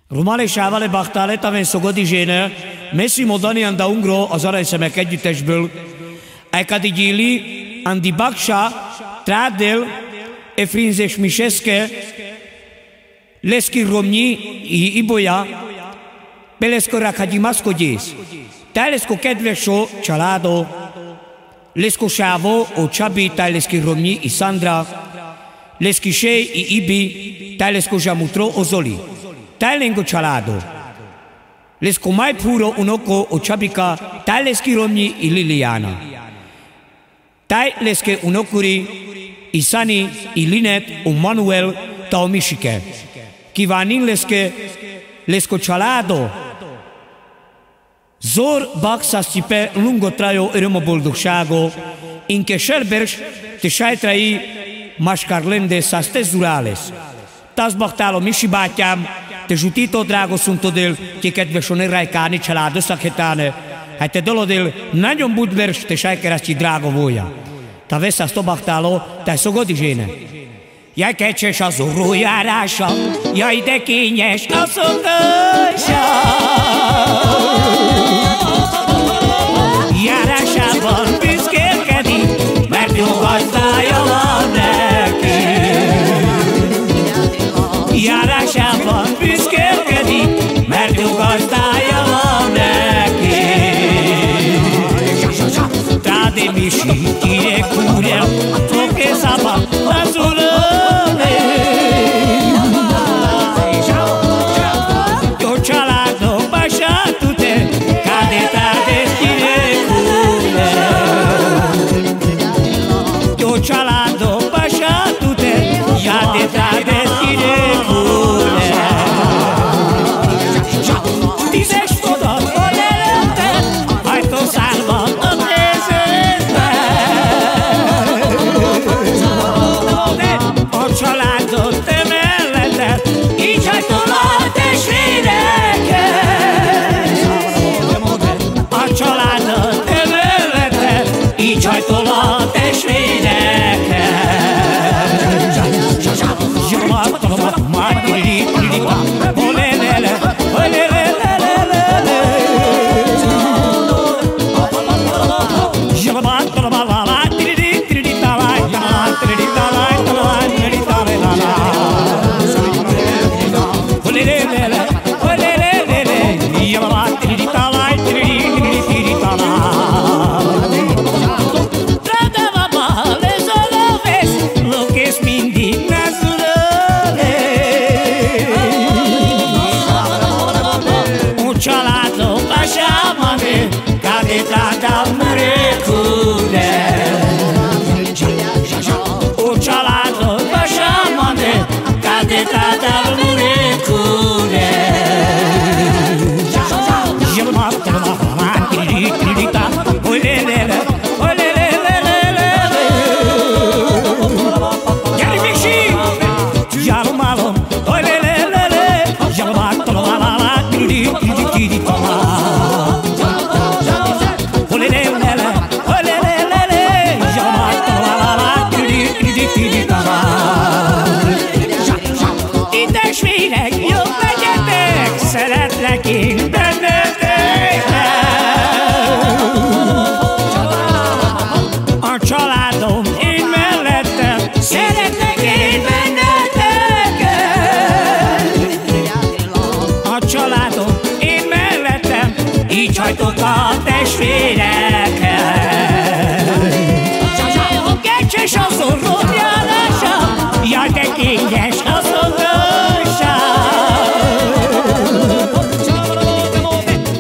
Romane Sávale Bachtale, tam szogodi zséne, Massimo Dani anda Ungro az Aranyszemek együttesből, Ekadi Gyili, Andi Baksa, Trádel, Efrinzes Miseske, Leszki Romnyi, Ibolya, Peleszko Rakhagyimaszko gyész. Tájleszko kedvesó, családo, Leszko Sávó, o Csabi, Tájleszki Romnyi, i Sandra, Leszki Sej, i Ibi, Tájleszko Zsamutro, o Zoli. Tájlengo családo. Leszko Majpuro, unoko, o Csabika, Tájleszki Romnyi, i Liliana. Tájleszke unokuri, i Sani, i Linet, o Manuel, ta o Misike. Kívánin Leszko családo. Zor baksa szipe lungotrajo öröm a boldogságo, inke Selbers te sajtrai maskarlende százte zurales. Tazbaktálom Misi bátyám, te zsutító drágo szuntodél, ti kedves onerajkáni család összakhetáne, hát te dolodél nagyon budvers te sajkeraszti drágo volja. Ta veszás tobaktáló, te szogodi zséne. Jaj, kecses az orrójárása, jaj, de kényes a szokása. Járásában büszkélkedik, mert jó gazdája van neki. Járásában büszkélkedik, mert jó gazdája van neki. Tráde Misi, kire kúrja, troké szaba, lazuló.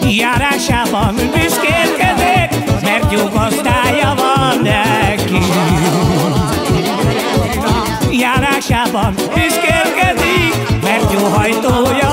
Járásában büszkélkedik, mert jó gazdája van neki. Járásában büszkélkedik, mert jó hajtója